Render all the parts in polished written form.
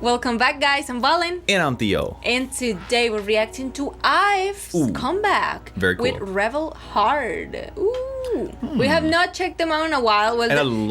Welcome back, guys. I'm Valen. And I'm Theo. And today we're reacting to IVE's comeback very cool. with Rebel Heart. We have not checked them out in a while. Well,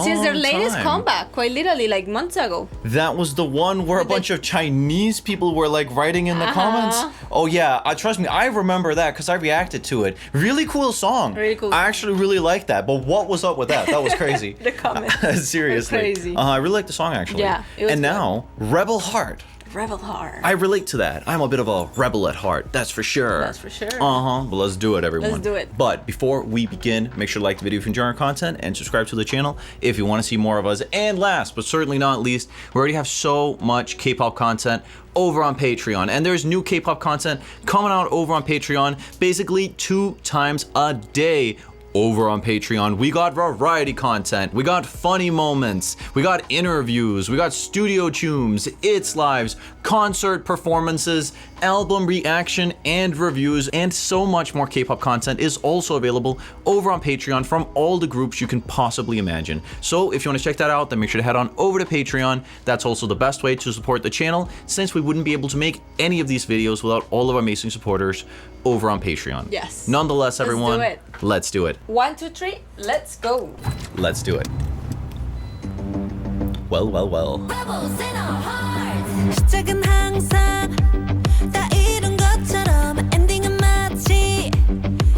since their latest comeback, quite literally like months ago. That was the one where a bunch of Chinese people were like writing in the comments. Oh yeah, trust me, I remember that because I reacted to it. Really cool song. Really cool. I actually really liked that. But what was up with that? That was crazy. The comments. Seriously. Crazy. I really liked the song actually. Yeah. It was and now Rebel Heart. Rebel Heart. I relate to that. I'm a bit of a rebel at heart. That's for sure. That's for sure. But let's do it, everyone. Let's do it. But before we begin, make sure to like the video if you enjoy our content and subscribe to the channel if you want to see more of us. And last, but certainly not least, we already have so much K-pop content over on Patreon. And there's new K-pop content coming out over on Patreon basically 2 times a day. Over on Patreon, we got variety content, we got funny moments, we got interviews, we got studio tunes, It's Lives, concert performances, album reaction and reviews, and so much more K-pop content is also available over on Patreon from all the groups you can possibly imagine. So if you want to check that out, then make sure to head on over to Patreon. That's also the best way to support the channel, since we wouldn't be able to make any of these videos without all of our amazing supporters over on Patreon. Yes. Nonetheless, everyone, let's do it. 1, 2, 3, let's go. Let's do it. Well. Rebels in our hearts. 시작은 항상 다 이룬 것처럼 엔딩은 마치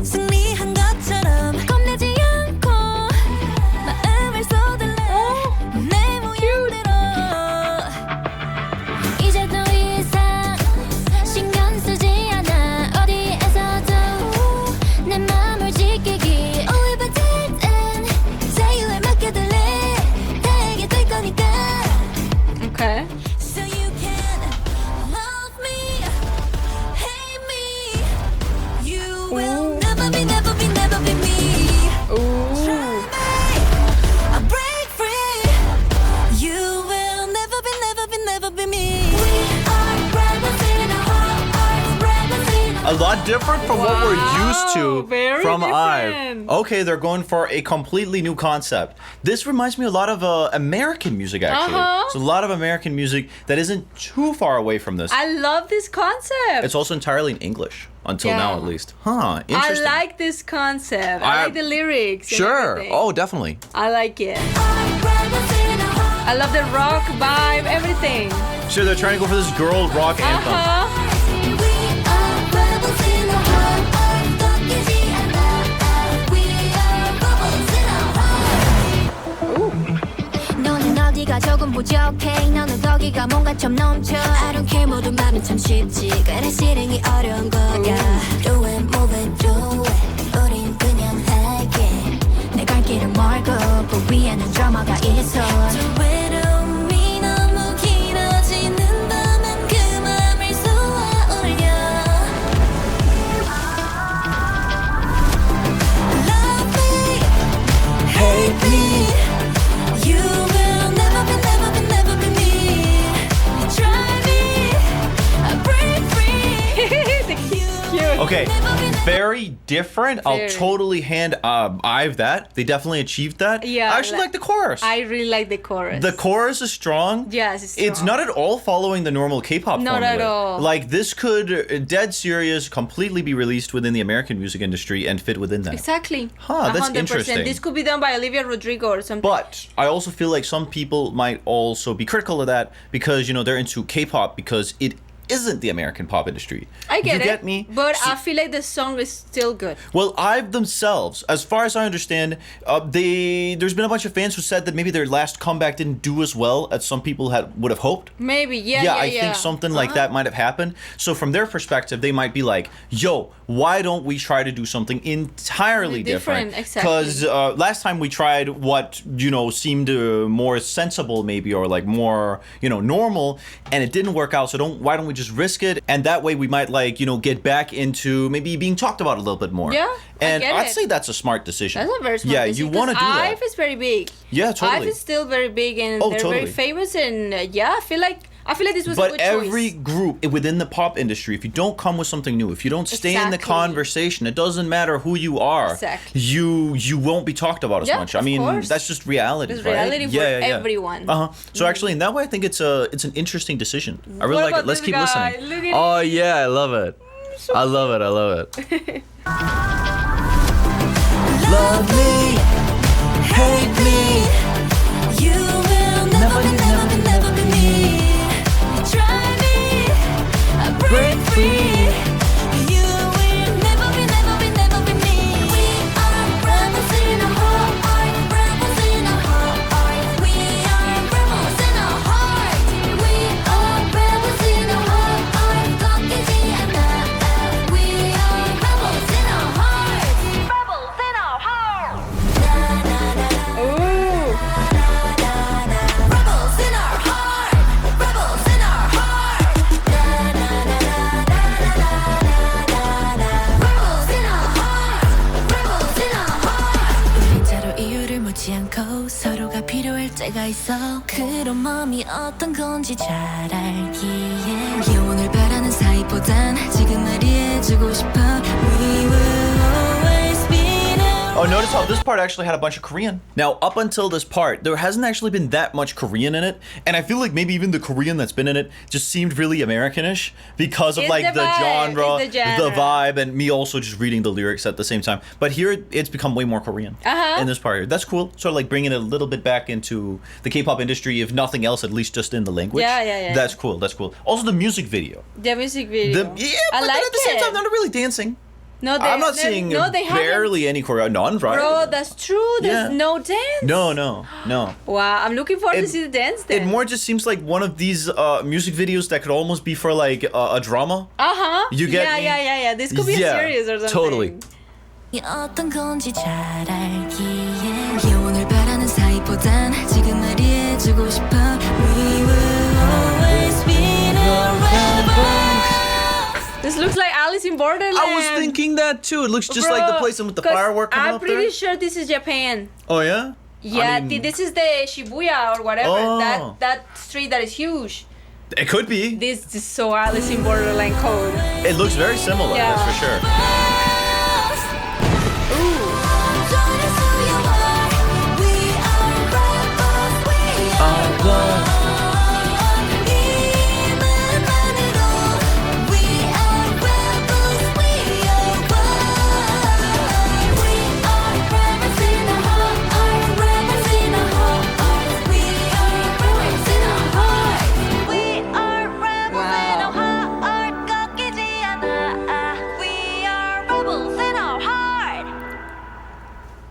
승리한 것처럼 겁내지 않고 마음을 쏟을래 내 모양대로 이제 더 이상 신경 쓰지 않아 어디에서도 내 마음을 지키기 Only by then 자유에 맡겨둘래 다 알게 될 거니까 Okay. So you can love me, hate me. You will never be me. Try me, I'll break free. You will never be me. We are rebels in our hearts, rebels in our A lot different from what we're used to very from IVE. different. Okay, they're going for a completely new concept. This reminds me a lot of American music, actually. It's a lot of American music that isn't too far away from this. I love this concept. It's also entirely in English, until now at least. Huh, interesting. I like this concept. I like the lyrics. And Sure. everything. Oh, definitely. I like it. rebels in our hearts. I love the rock vibe, everything. Sure, they're trying to go for this girl rock anthem. We are rebels in our hearts. 꺾이지 않아. We are rebels in our hearts. 너는 어디가 조금 부족해. 너는 거기가 뭔가 좀 넘쳐. I don't care 모두 말은 참 쉽지. 그래 실행이 어려운 거야. Do it, move it, do it. 우린 그냥 할게. 내 갈 길은 멀고 그 위에는 드라마가 있어. 외로움이 너무 길어지는다면 그 맘을 쏘아 올려. Love me, hate me. You will never be me. Try me, I'll break free. Cute. Okay, very different. I'll Very. totally hand IVE that. They definitely achieved that. Yeah, I actually like the chorus. I really like the chorus. The chorus is strong. Yes, it's It's strong. not at all following the normal K-pop Not formula. at all. Like this could, dead serious, completely be released within the American music industry and fit within that. Exactly. Huh, that's 100%. interesting. This could be done by Olivia Rodrigo or something. But I also feel like some people might also be critical of that because, you know, they're into K-pop because it isn't the American pop industry. I get you it. get me? But So- I feel like the song is still good. Well, IVE themselves, as far as I understand, there's been a bunch of fans who said that maybe their last comeback didn't do as well as some people would have hoped. Maybe, yeah. I think something like that might have happened. So from their perspective, they might be like, yo, why don't we try to do something entirely different? Exactly. Because last time we tried what, you know, seemed more sensible maybe, or like more, you know, normal, and it didn't work out. So why don't we just risk it? And that way we might, like, you know, get back into maybe being talked about a little bit more. Yeah, And I get I'd it. say that's a smart decision. That's a very smart decision. Yeah, you want to do that. IVE is very big. Yeah, totally. IVE is still very big and Oh, they're totally. very famous. And yeah, I feel like I feel like this was a But good every choice. group within the pop industry, if you don't come with something new, if you don't stay in the Exactly. conversation, it doesn't matter who you are. Exactly. You won't be talked about as Yeah, much. I of mean, course. that's just reality, It's right? reality for everyone. So actually, in that way, I think it's an interesting decision. I really What like it. about Let's this keep guy? listening. Look at Oh him. yeah, I love it. I love it. I love it. Love me, hate me. You will never be, never be, never be me. Try me, break free. You will never be, never be, never be me. We are rebels in our heart, rebels in our heart. We are rebels in our heart. We are rebels in our heart. 꺾이지 않아. We are rebels in our heart. Rebels in our heart. Na na na. Ooh. Rebels in our heart, rebels in our heart. Na na na na na na na. Rebels in our heart, rebels in our heart. 우린 서로 이유를 묻지 않고 서로가 필요할 때가 있어. 그런 마음이 어떤 건지 잘 알기에 영원을 바라는 사이보단 지금 날 이해해주고 싶어. We will always be now. Oh, notice how this part actually had a bunch of Korean. Now, up until this part, there hasn't actually been that much Korean in it, and I feel like maybe even the Korean that's been in it just seemed really Americanish because of It's like the the vibe, genre, it's the genre. vibe, and me also just reading the lyrics at the same time. But here, it's become way more Korean in this part here. That's cool. Sort of like bringing it a little bit back into the K-pop industry, if nothing else, at least just in the language. Yeah. That's cool. That's cool. Also, the music video. The music video. Yeah, I but like then at the same it. time, not really dancing. No, I'm not seeing they haven't. barely any Korean. None, right? Bro, that's true. There's Yeah. no dance. No. Wow, I'm looking forward to It- see the dance It then. more just seems like one of these music videos that could almost be for like a drama. You get me? Yeah. This could be Yeah, a series or something. totally. 어떤 건지 잘 알기에 영원을 바라는 사이보단 지금 날 이해해주고 싶어. We will always be the rebels. This looks like Alice in Borderland. I was thinking that too. It looks just like the place with the 'cause firework coming I'm up pretty there. sure this is Japan. Oh yeah. Yeah, I mean, this is the Shibuya or whatever. Oh. That street that is huge. it could be. This is so Alice in Borderland code. It looks very similar. Yeah. That's for sure.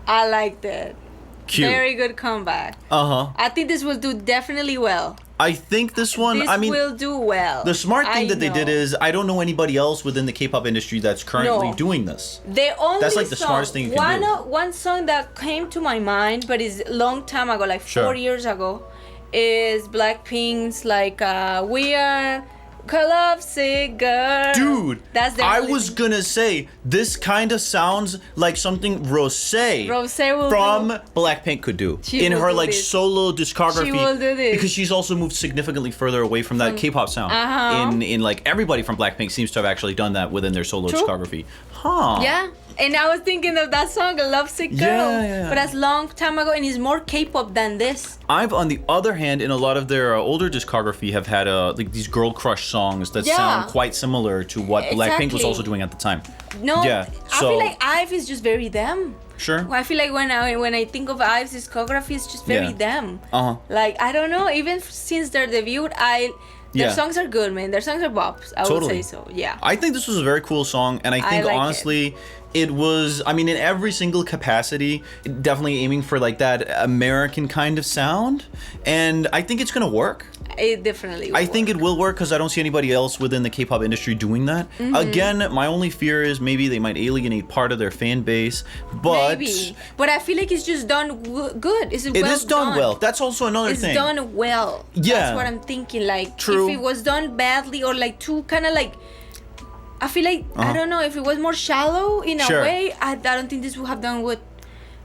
I like that. Cute. Very good comeback. I think this will do definitely well. I think this one. This I mean, will do well. the smart thing I that they did know. is I don't know anybody else within the K-pop industry that's currently No. doing this. The only That's like the song, smartest thing you can do. One song that came to my mind, but is a long time ago, like Sure. 4 years ago, is Blackpink's like "We Are Love Sick Girl." Dude, that's the I only was thing. gonna say this kind of sounds like something Rosé Rosé will from do. Blackpink could do She in will her do like this. solo discography. She will do this. Because she's also moved significantly further away from that K-pop sound. In like everybody from Blackpink seems to have actually done that within their solo True. discography. Huh? Yeah, and I was thinking of that song, "Love Sick Girl," Yeah. but that's long time ago, and it's more K-pop than this. IVE, on the other hand, in a lot of their older discography, have had like these girl crush songs that Yeah. sound quite similar to what Blackpink was Exactly. also doing at the time. No, Yeah, I so- feel like IVE is just very them. Sure. I feel like when I think of IVE's discography, it's just very Yeah. them. Uh-huh. Like I don't know, even since their debut, their Yeah. songs are good, man. Their songs are bops. I would Totally. say so. Yeah. I think this was a very cool song, and I think like honestly, it was. I mean, in every single capacity, definitely aiming for like that American kind of sound, and I think it's gonna work. It definitely. I think it will work because I don't see anybody else within the K-pop industry doing that. Mm-hmm. Again, my only fear is maybe they might alienate part of their fan base, but Maybe, but I feel like it's just done good. It's it well is done well. That's also another It's thing. done well. Yeah. That's what I'm thinking. Like, True. if it was done badly or like too kind of like, I feel like I don't know if it was more shallow in a Sure. way. I don't think this would have done good.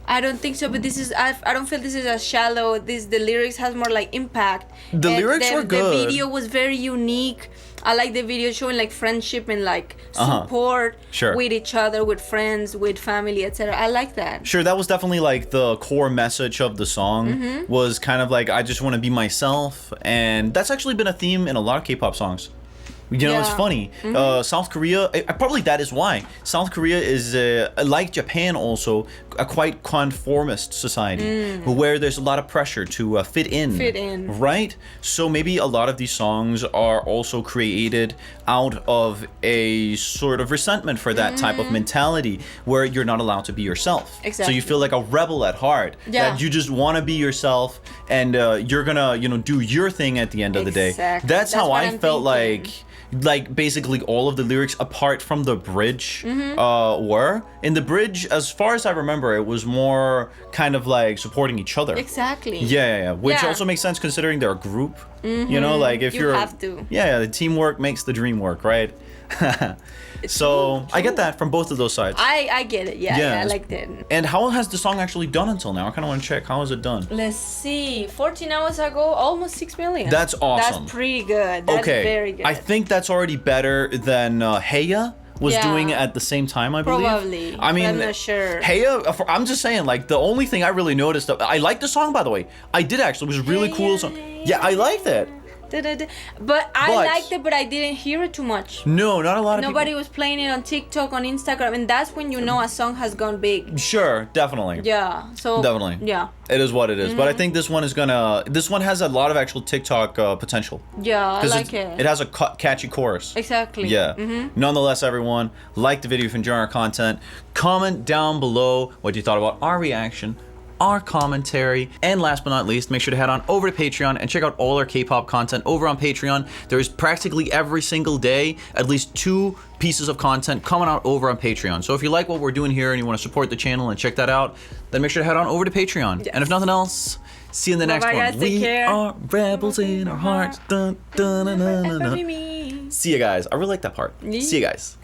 I don't think so, but this is I don't feel this is as shallow. The lyrics has more like impact. The lyrics were good. The video was very unique. I like the video showing like friendship and like support with each other, with friends, with family, etc. I like that. Sure, that was definitely like the core message of the song. Was kind of like, I just want to be myself, and that's actually been a theme in a lot of K-pop songs. You know, it's funny. South Korea, probably that is why. South Korea is, like Japan also, a quite conformist society where there's a lot of pressure to fit in. Right? So maybe a lot of these songs are also created out of a sort of resentment for that type of mentality where you're not allowed to be yourself. Exactly. So you feel like a rebel at heart. That you just want to be yourself and you're gonna, you know, do your thing at the end of the day. That's how I felt like basically all of the lyrics apart from the bridge were. In the bridge, as far as I remember, it was more kind of like supporting each other. Exactly. Yeah. Which also makes sense considering they're a group. You know, like if you have to. Yeah, the teamwork makes the dream work, right? So true. I get that from both of those sides. I get it. Yeah, I liked it. And how has the song actually done until now? I kind of want to check. How has it done? Let's see. 14 hours ago, almost 6 million. That's awesome. That's pretty good. That's very good. I think that's already better than Heya was doing at the same time, I believe. Probably. I mean, I'm not sure. Heya, I'm just saying, like, the only thing I really noticed, I liked the song, by the way. I did actually. It was a really cool song. Yeah, I liked it. But I liked it, but I didn't hear it too much. No, not a lot of Nobody people. was playing it on TikTok, on Instagram, and that's when you know a song has gone big. Sure, definitely. Yeah, so... Definitely. Yeah. It is what it is. But I think this one is gonna... This one has a lot of actual TikTok potential. Yeah, I like it. It has a catchy chorus. Exactly. Yeah. Nonetheless, everyone, like the video if you enjoy our content. Comment down below what you thought about our reaction, our commentary, and last but not least, make sure to head on over to Patreon and check out all our K-pop content over on Patreon. There's practically every single day at least 2 pieces of content coming out over on Patreon. So if you like what we're doing here and you want to support the channel and check that out, then make sure to head on over to Patreon. Yes. And if nothing else, see you in the next one. Guys, we are rebels in our hearts. Dun, dun, dun, dun, dun, dun. See you guys. I really like that part. See you guys.